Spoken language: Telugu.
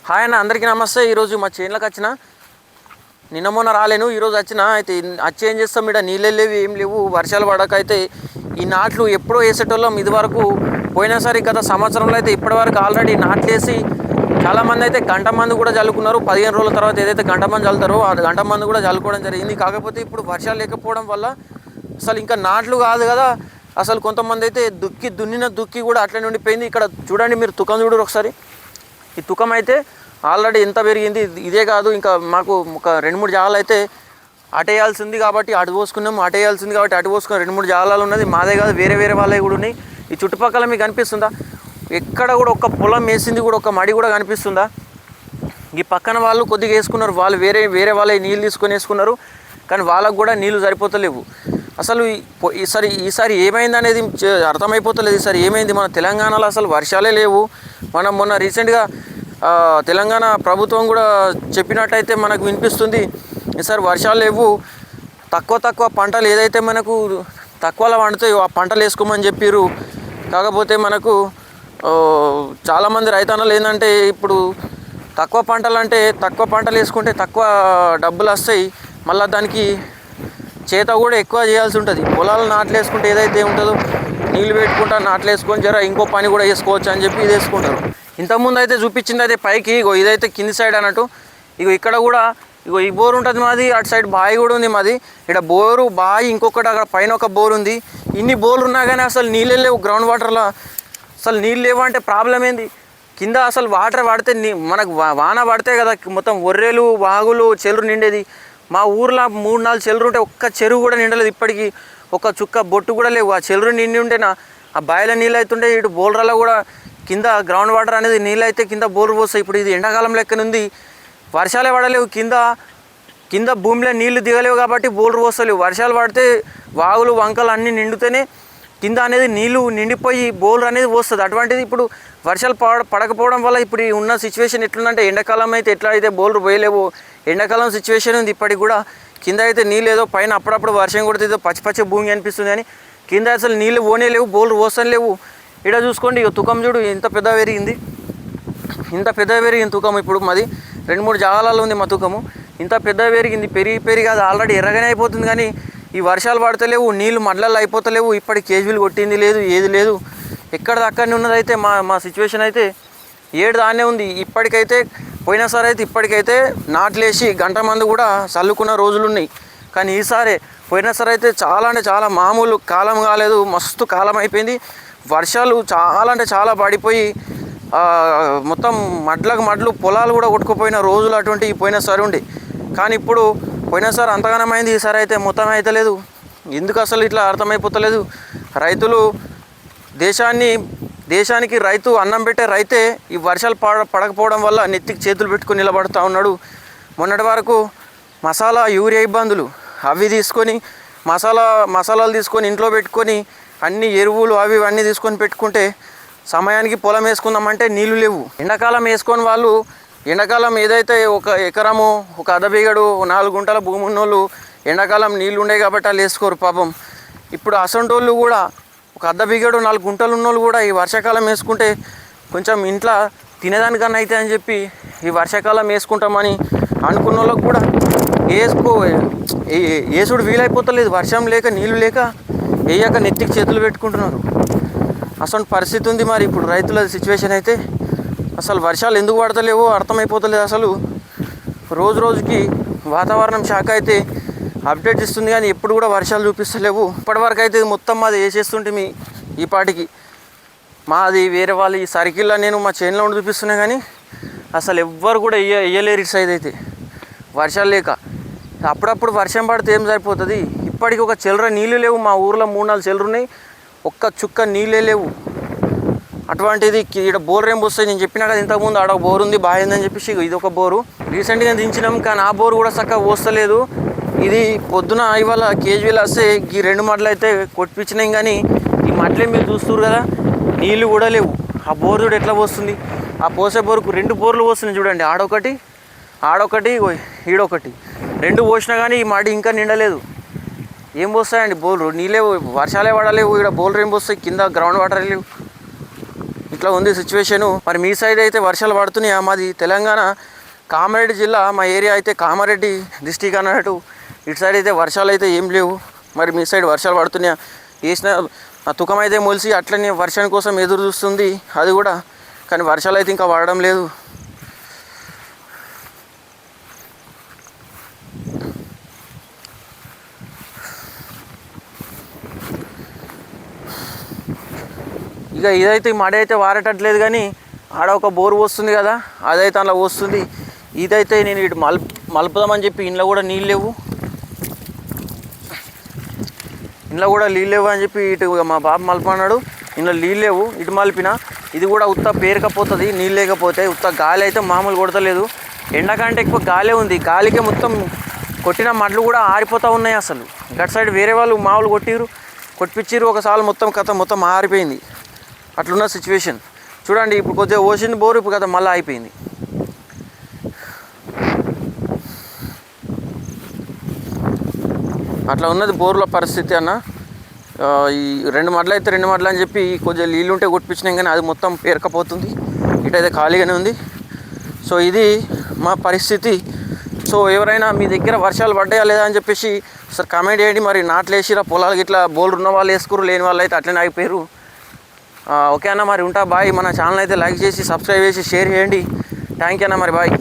హాయ్ అన్న, అందరికీ నమస్తే. ఈరోజు మా చేనులకు వచ్చిన, నిన్న మొన్న రాలేను, ఈరోజు వచ్చిన. అయితే వచ్చి ఏం చేస్తాం, ఇక్కడ నీళ్ళు లేవు, ఏం లేవు, వర్షాలు పడకైతే ఈ నాట్లు ఎప్పుడో వేసేటోళ్ళం. ఇది వరకు పోయినసారి గత సంవత్సరంలో అయితే ఇప్పటివరకు ఆల్రెడీ నాట్లు వేసి చాలామంది అయితే గంట మంది కూడా చల్లుకున్నారు. 15 రోజుల తర్వాత ఏదైతే గంట మంది చల్లుతారో ఆ గంట మంది కూడా చల్లుకోవడం జరిగింది. కాకపోతే ఇప్పుడు వర్షాలు లేకపోవడం వల్ల అసలు ఇంకా నాట్లు కాదు కదా, అసలు కొంతమంది అయితే దున్నిన దుక్కి కూడా అట్లనే ఉండిపోయింది. ఇక్కడ చూడండి, మీరు తుకం చూడరు ఒకసారి. ఈ తుకం అయితే ఆల్రెడీ ఎంత పెరిగింది. ఇదే కాదు, ఇంకా మాకు ఒక 2-3 జాగాలు అయితే అటేయాల్సింది కాబట్టి అటు పోసుకున్నాము, అటేయాల్సింది కాబట్టి అటు పోసుకున్నాం. 2-3 జాగాలు ఉన్నది, మాదే కాదు, వేరే వాళ్ళవి కూడా ఉన్నాయి. ఈ చుట్టుపక్కల మీకు కనిపిస్తుందా? ఎక్కడ కూడా ఒక పొలం వేసింది కూడా, ఒక మడి కూడా కనిపిస్తుందా? ఈ పక్కన వాళ్ళు కొద్దిగా వేసుకున్నారు, వాళ్ళు వేరే వాళ్ళ నీళ్ళు తీసుకొని వేసుకున్నారు, కానీ వాళ్ళకు కూడా నీళ్ళు సరిపోతలేవు. అసలు ఈసారి ఏమైంది అనేది అర్థమైపోతలేదు. ఈసారి ఏమైంది, మన తెలంగాణలో అసలు వర్షాలే లేవు. మనం మొన్న రీసెంట్గా తెలంగాణ ప్రభుత్వం కూడా చెప్పినట్టయితే మనకు వినిపిస్తుంది, ఈసారి వర్షాలు లేవు, తక్కువ పంటలు ఏదైతే మనకు తక్కువలో పండుతాయో ఆ పంటలు వేసుకోమని చెప్పారు. కాకపోతే మనకు చాలామంది రైతన్నలు ఏంటంటే, ఇప్పుడు తక్కువ పంటలు వేసుకుంటే తక్కువ డబ్బులు వస్తాయి, మళ్ళీ దానికి చేత కూడా ఎక్కువ చేయాల్సి ఉంటుంది. పొలాలు నాట్లు వేసుకుంటే ఏదైతే ఉంటుందో నీళ్ళు పెట్టుకుంటా నాట్లు వేసుకొని ఇంకో పని కూడా వేసుకోవచ్చు అని చెప్పి ఇది వేసుకుంటారు. ఇంతకుముందు అయితే చూపించింది అయితే పైకి, ఇదైతే కింది సైడ్ అన్నట్టు. ఇక్కడ కూడా ఈ బోర్ ఉంటుంది మాది, అటు సైడ్ బావి కూడా ఉంది మాది. ఇక్కడ బోరు బావి, ఇంకొకటి అక్కడ పైన ఒక బోర్ ఉంది. ఇన్ని బోర్లు ఉన్నా కానీ అసలు నీళ్ళే లేవు. గ్రౌండ్ వాటర్లో అసలు నీళ్ళు లేవు అంటే ప్రాబ్లం ఏంది? కింద అసలు వాటర్ పడితే మనకు వాన పడితే కదా మొత్తం ఒర్రెలు వాగులు చెరువు నిండేది. మా ఊర్లో 3-4 చెరువులు ఉంటే ఒక్క చెరువు కూడా నిండలేదు ఇప్పటికీ, ఒక చుక్క బొట్టు కూడా లేవు. ఆ చెరువు నిండి ఉంటేనా ఆ బావిలో నీళ్ళు అవుతుంటే, ఇటు బోర్లలో కూడా కింద గ్రౌండ్ వాటర్ అనేది నీళ్ళు అయితే కింద బోర్లు పోస్తాయి. ఇప్పుడు ఇది ఎండాకాలం లెక్కనుంది, వర్షాలే పడలేవు, కింద భూమిలో నీళ్లు దిగలేవు కాబట్టి బోర్లు పోస్తలేవు. వర్షాలు పడితే వాగులు వంకలు అన్నీ నిండుతేనే కింద అనేది నీళ్లు నిండిపోయి బోర్లు అనేది పోస్తుంది. అటువంటిది ఇప్పుడు వర్షాలు పడకపోవడం వల్ల ఇప్పుడు ఉన్న సిచ్యువేషన్ ఎట్లుందంటే, ఎండాకాలం అయితే ఎట్లా అయితే బోర్లు పోయలేవు, ఎండాకాలం సిచ్యువేషన్ ఉంది ఇప్పటికి కూడా. కింద అయితే నీళ్ళు ఏదో పైన అప్పుడప్పుడు వర్షం కొడితే ఏదో పచ్చి భూమి అనిపిస్తుంది, కానీ కింద అసలు నీళ్ళు పోనే లేవు, బోర్లు పోసని లేవు. ఇక్కడ చూసుకోండి, తుకం చూడు ఇంత పెద్ద పెరిగింది తుకం. ఇప్పుడు మాది 2-3 జాగాలలో ఉంది మా తుకము. ఇంత పెద్ద పెరిగింది, పెరిగి అది ఆల్రెడీ ఎర్రగానే అయిపోతుంది, కానీ ఈ వర్షాలు పడతలేవు, నీళ్ళు మడ్లల్లో అయిపోతలేవు. ఇప్పటికి కేజీలు కొట్టింది లేదు, ఏది లేదు, ఎక్కడిది అక్కడనే ఉన్నది. అయితే మా సిచ్యువేషన్ అయితే దాన్నే ఉంది. పోయినసారి అయితే ఇప్పటికైతే నాట్లేసి గంట మంది కూడా చల్లుకున్న రోజులు ఉన్నాయి. కానీ పోయినసారి అయితే చాలా అంటే చాలా మామూలు కాలం కాలేదు, మస్తు కాలం అయిపోయింది. వర్షాలు చాలా అంటే చాలా పడిపోయి మొత్తం మడ్లు పొలాలు కూడా కొట్టుకుపోయిన రోజులు అటువంటి పోయినసారి ఉండి. కానీ ఇప్పుడు పోయినసారి అంతగానం అయింది, ఈసారి అయితే మొత్తం అయితే లేదు. ఎందుకు అసలు ఇట్లా అర్థమైపోతలేదు. రైతులు దేశానికి రైతు అన్నం పెట్టే రైతే ఈ వర్షాలు పడకపోవడం వల్ల నెత్తికి చేతులు పెట్టుకొని నిలబడుతూ ఉన్నాడు. మొన్నటి వరకు యూరియా ఇబ్బందులు అవి తీసుకొని మసాలాలు తీసుకొని ఇంట్లో పెట్టుకొని అన్ని ఎరువులు అన్నీ తీసుకొని పెట్టుకుంటే సమయానికి పొలం వేసుకుందామంటే నీళ్లు లేవు. ఎండాకాలం వేసుకొని వాళ్ళు ఎండాకాలం ఏదైతే ఒక ఎకరము ఒక అర్ధబిగడు 4 గుంటల భూమి ఉన్నోళ్ళు ఎండాకాలం నీళ్ళు ఉండే కాబట్టి వాళ్ళు వేసుకోరు పాపం. ఇప్పుడు అసంటోళ్ళు కూడా ఒక అర్ధబిగడు 4 గుంటలు ఉన్నోళ్ళు కూడా ఈ వర్షాకాలం వేసుకుంటే కొంచెం ఇంట్లో తినేదానికన్నా అయితే అని చెప్పి ఈ వర్షాకాలం వేసుకుంటామని అనుకున్న వాళ్ళకు కూడా వేసుడు వీలైపోతలేదు. వర్షం లేక నీళ్ళు లేక వేయక నెత్తికి చేతులు పెట్టుకుంటున్నారు. అసలు పరిస్థితి ఉంది మరి ఇప్పుడు రైతుల సిచ్యువేషన్ అయితే. అసలు వర్షాలు ఎందుకు పడతలేవో అర్థమైపోతలేదు. అసలు రోజుకి వాతావరణం శాఖ అయితే అప్డేట్ ఇస్తుంది, కానీ ఎప్పుడు కూడా వర్షాలు చూపిస్తలేవు. ఇప్పటివరకు అయితే మొత్తం మాది వేసేస్తుంటే ఈ పాటికి మాది వేరే వాళ్ళు ఈ సర్కిల్లో నేను మా చేనులో ఉండి చూపిస్తున్నా, కానీ అసలు ఎవ్వరు కూడా వేయలేరు ఇటు సైడ్ అయితే వర్షాలు లేక. అప్పుడప్పుడు వర్షం పడితే ఏం సరిపోతుంది. ఇప్పటికి ఒక చెల్లర నీళ్ళు లేవు. మా ఊర్లో 3-4 చెల్లరు ఉన్నాయి, ఒక్క చుక్క నీళ్ళే లేవు. అటువంటిది ఇక్కడ బోర్ ఏం వస్తాయి. నేను చెప్పినా కదా ఇంతకుముందు ఆడ బోర్ ఉంది బాగా అని చెప్పేసి, ఇది ఒక బోరు రీసెంట్గా దించినాం, కానీ ఆ బోరు కూడా చక్కగా వస్తలేదు. ఇది పొద్దున ఇవాళ కేజీలు వస్తే ఈ 2 మడ్లు అయితే కొట్టిపించినాం, కానీ ఈ మడ్లే మీరు చూస్తున్నారు కదా నీళ్ళు కూడా లేవు. ఆ బోరు చూడు ఎట్లా పోస్తుంది. ఆ పోసే బోరుకు 2 బోర్లు పోస్తున్నాయి చూడండి, ఆడొకటి ఈడొకటి 2 పోసినా కానీ ఈ మడి ఇంకా నిండలేదు. ఏం పోస్తాయండి బోర్లు? నీళ్ళే వర్షాలే పడలేవు. ఇక్కడ బోర్లు ఏం పోస్తాయి? కింద గ్రౌండ్ వాటర్ లేవు. ఇట్లా ఉంది సిచ్యువేషను. మరి మీ సైడ్ అయితే వర్షాలు పడుతున్నాయా? మాది తెలంగాణ కామారెడ్డి జిల్లా, మా ఏరియా అయితే కామారెడ్డి డిస్టిక్ అన్నట్టు. ఇటు సైడ్ అయితే వర్షాలు అయితే ఏం లేవు. మరి మీ సైడ్ వర్షాలు పడుతున్నాయా? వేసిన తుకం అయితే మొలిసి అట్లనే వర్షం కోసం ఎదురు చూస్తుంది అది కూడా, కానీ వర్షాలు అయితే ఇంకా పడడం లేదు. ఇక ఇదైతే మడి అయితే వారేటట్లేదు, కానీ ఆడ ఒక బోరు వస్తుంది కదా, అదైతే అలా వస్తుంది. ఇదైతే నేను ఇటు మలుపుదామని చెప్పి ఇంట్లో కూడా నీళ్ళు లేవు, ఇంట్లో కూడా నీళ్ళు లేవు అని చెప్పి ఇటు మా బాబు మలపన్నాడు. ఇంట్లో నీళ్ళు లేవు, ఇటు మలిపిన. ఇది కూడా ఉత్త పేరుకపోతుంది నీళ్ళు లేకపోతే. ఉత్త గాలి అయితే మామూలు కొడతలేదు. ఎండకంటే ఎక్కువ గాలే ఉంది. గాలికే మొత్తం కొట్టిన మడ్లు కూడా ఆరిపోతూ ఉన్నాయి. అసలు గట్ సైడ్ వేరే వాళ్ళు మామూలు కొట్టిపిచ్చిర్రు ఒకసారి, మొత్తం కథ మొత్తం ఆరిపోయింది. అట్లున్న సిచ్యువేషన్ చూడండి. ఇప్పుడు కొద్దిగా ఓసింది బోరు, ఇప్పుడు కదా మళ్ళీ అయిపోయింది. అట్లా ఉన్నది బోర్ల పరిస్థితి అన్న. ఈ 2 మడ్లు అయితే 2 మడ్లు అని చెప్పి కొద్దిగా నీళ్ళు ఉంటే కొట్టించినాం, కానీ అది మొత్తం పేరకపోతుంది. ఇటైతే ఖాళీగానే ఉంది. సో ఇది మా పరిస్థితి. సో ఎవరైనా మీ దగ్గర వర్షాలు పడ్డాయా లేదా అని చెప్పేసి సార్ కామెంట్ చేయండి. మరి నాట్లు వేసిరా పొలాలకి, ఇట్లా బోర్లు ఉన్న వాళ్ళు వేసుకురు, లేని వాళ్ళు అయితే అట్లనే ఆగిపోయారు. ఓకే అన్న, మరి ఉంటా, బాయ్. మన ఛానల్ అయితే లైక్ చేసి సబ్స్క్రైబ్ చేసి షేర్ చేయండి. థ్యాంక్ యూ అన్న, మరి బాయ్.